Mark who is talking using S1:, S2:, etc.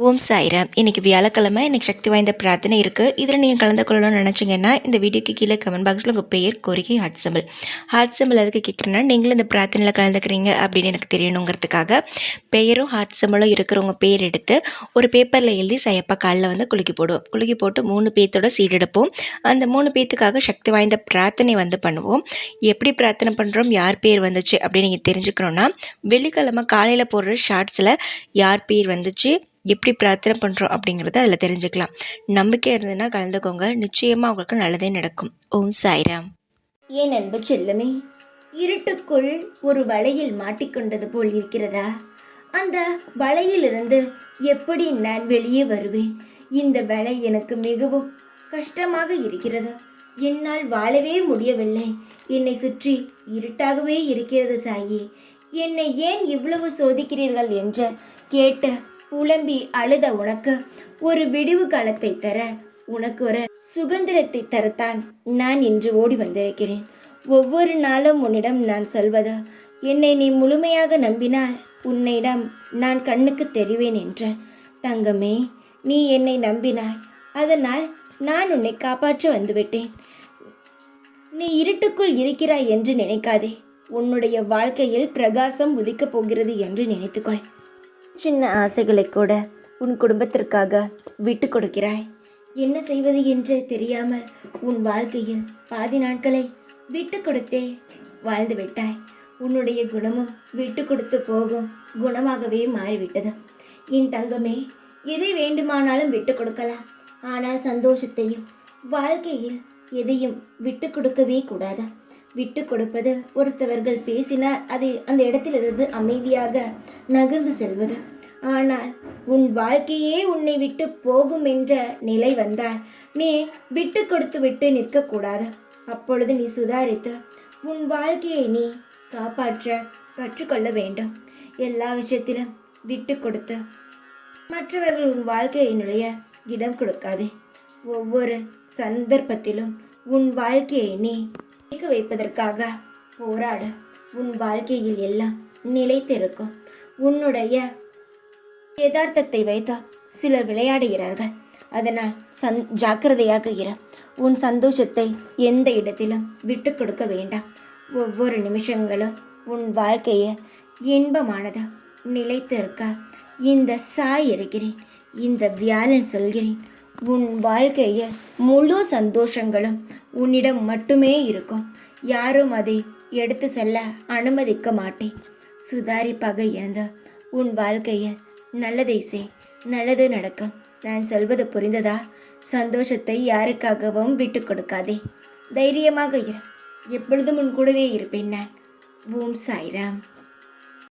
S1: ஓம் சாய்ராம். இன்னைக்கு வியாழக்கிழமை. இன்னைக்கு சக்தி வாய்ந்த பிரார்த்தனை இருக்குது. இதில் நீங்கள் கலந்து கொள்ளணும்னு நினச்சிங்கன்னா இந்த வீடியோக்கு கீழே கமெண்ட் பாக்ஸில் உங்கள் பெயர், கோரிக்கை, ஹார்ட் சிம்பிள் எதுக்கு கேட்குறேன்னா, நீங்களும் இந்த பிரார்த்தனையில் கலந்துக்கிறீங்க அப்படின்னு எனக்கு தெரியணுங்கிறதுக்காக பெயரும் ஹார்ட் சிம்பிளும் இருக்கிறவங்க பேர் எடுத்து ஒரு பேப்பரில் எழுதி சையப்பா காலில் வந்து குலுக்கி போடுவோம். குலுக்கி போட்டு 3 பேர்த்தோட சீட் எடுப்போம். அந்த 3 பேர்த்துக்காக சக்தி வாய்ந்த பிரார்த்தனை வந்து பண்ணுவோம். எப்படி பிரார்த்தனை பண்ணுறோம், யார் பேர் வந்துச்சு அப்படின்னு நீங்கள் தெரிஞ்சுக்கணுன்னா, வெள்ளிக்கிழமை காலையில் போடுற ஷார்ட்ஸில் யார் பேர் வந்துச்சு, எப்படி பிரார்த்தனை பண்ணுறோம் அப்படிங்கிறத அதில் தெரிஞ்சுக்கலாம். நம்பிக்கை இருந்ததுன்னா கலந்துக்கோங்க. நிச்சயமாக உங்களுக்கு நல்லதே நடக்கும். ஓம் சாய்ராம்.
S2: என் அன்பு செல்லமே, இருட்டுக்குள் ஒரு வலையில் மாட்டிக்கொண்டது போல் இருக்கிறதா? அந்த வலையிலிருந்து எப்படி நான் வெளியே வருவேன்? இந்த வலை எனக்கு மிகவும் கஷ்டமாக இருக்கிறது. என்னால் வாழவே முடியவில்லை. என்னை சுற்றி இருட்டாகவே இருக்கிறது சாயி. என்னை ஏன் இவ்வளவு சோதிக்கிறீர்கள் என்று கேட்ட புலம்பி அழுத உனக்கு ஒரு விடிவு காலத்தை தர, உனக்கு ஒரு சுதந்திரத்தை தரத்தான் நான் இன்று ஓடி வந்திருக்கிறேன். ஒவ்வொரு நாளும் உன்னிடம் நான் சொல்வது, என்னை நீ முழுமையாக நம்பினால் உன்னிடம் நான் கண்ணுக்கு தெரிவேன் என்ற. தங்கமே, நீ என்னை நம்பினாய், அதனால் நான் உன்னை காப்பாற்ற வந்துவிட்டேன். நீ இருட்டுக்குள் இருக்கிறாய் என்று நினைக்காதே. உன்னுடைய வாழ்க்கையில் பிரகாசம் உதிக்கப் போகிறது என்று நினைத்துக்கொள். சின்ன ஆசைகளை கூட உன் குடும்பத்திற்காக விட்டு கொடுக்கிறாய். என்ன செய்வது என்று தெரியாமல் உன் வாழ்க்கையில் பாதி நாட்களை விட்டு கொடுத்தே வாழ்ந்து விட்டாய். உன்னுடைய குணமும் விட்டு கொடுத்து போகும் குணமாகவே மாறிவிட்டது. என் தங்கமே, எதை வேண்டுமானாலும் விட்டு கொடுக்கலாம். ஆனால் சந்தோஷத்தையும் வாழ்க்கையில் எதையும் விட்டு கொடுக்கவே கூடாது. விட்டு கொடுப்பது ஒருத்தவர்கள் பேசினால் அதை அந்த இடத்திலிருந்து அமைதியாக நகர்ந்து செல்வது. ஆனால் உன் வாழ்க்கையே உன்னை விட்டு போகும் என்ற நிலை வந்தால் நீ விட்டு கொடுத்து விட்டு நிற்கக்கூடாது. அப்பொழுது நீ சுதாரித்து உன் வாழ்க்கையை நீ காப்பாற்ற கற்றுக்கொள்ள வேண்டும். எல்லா விஷயத்திலும் விட்டு கொடுத்து மற்றவர்கள் உன் வாழ்க்கையை நுழைய இடம் கொடுக்காதே. ஒவ்வொரு சந்தர்ப்பத்திலும் உன் வாழ்க்கையை நீ வைப்பதற்காக போராட. உன் வாழ்க்கையில் எல்லாம் நிலைத்திருக்கும். உன்னுடைய யதார்த்தத்தை வைத்து சிலர் விளையாடுகிறார்கள். அதனால் ஜாக்கிரதையாக இரு. உன் சந்தோஷத்தை எந்த இடத்திலும் விட்டு கொடுக்க வேண்டாம். ஒவ்வொரு நிமிஷங்களும் உன் வாழ்க்கையை இன்பமானது நிலைத்திருக்க இந்த சாய் இருக்கிறேன், இந்த வியாழன் சொல்கிறேன். உன் வாழ்க்கையில் முழு சந்தோஷங்களும் உன்னிடம் மட்டுமே இருக்கும். யாரும் அதை எடுத்து செல்ல அனுமதிக்க மாட்டேன். சுதாரிப்பாக இருந்த உன் வாழ்க்கையில் நல்லதை செய், நல்லது நடக்கும். நான் சொல்வது புரிந்ததா? சந்தோஷத்தை யாருக்காகவும் விட்டு கொடுக்காதே. தைரியமாக இரு. எப்பொழுதும் உன் கூடவே இருப்பேன் நான். ஓம் சாய்ராம்.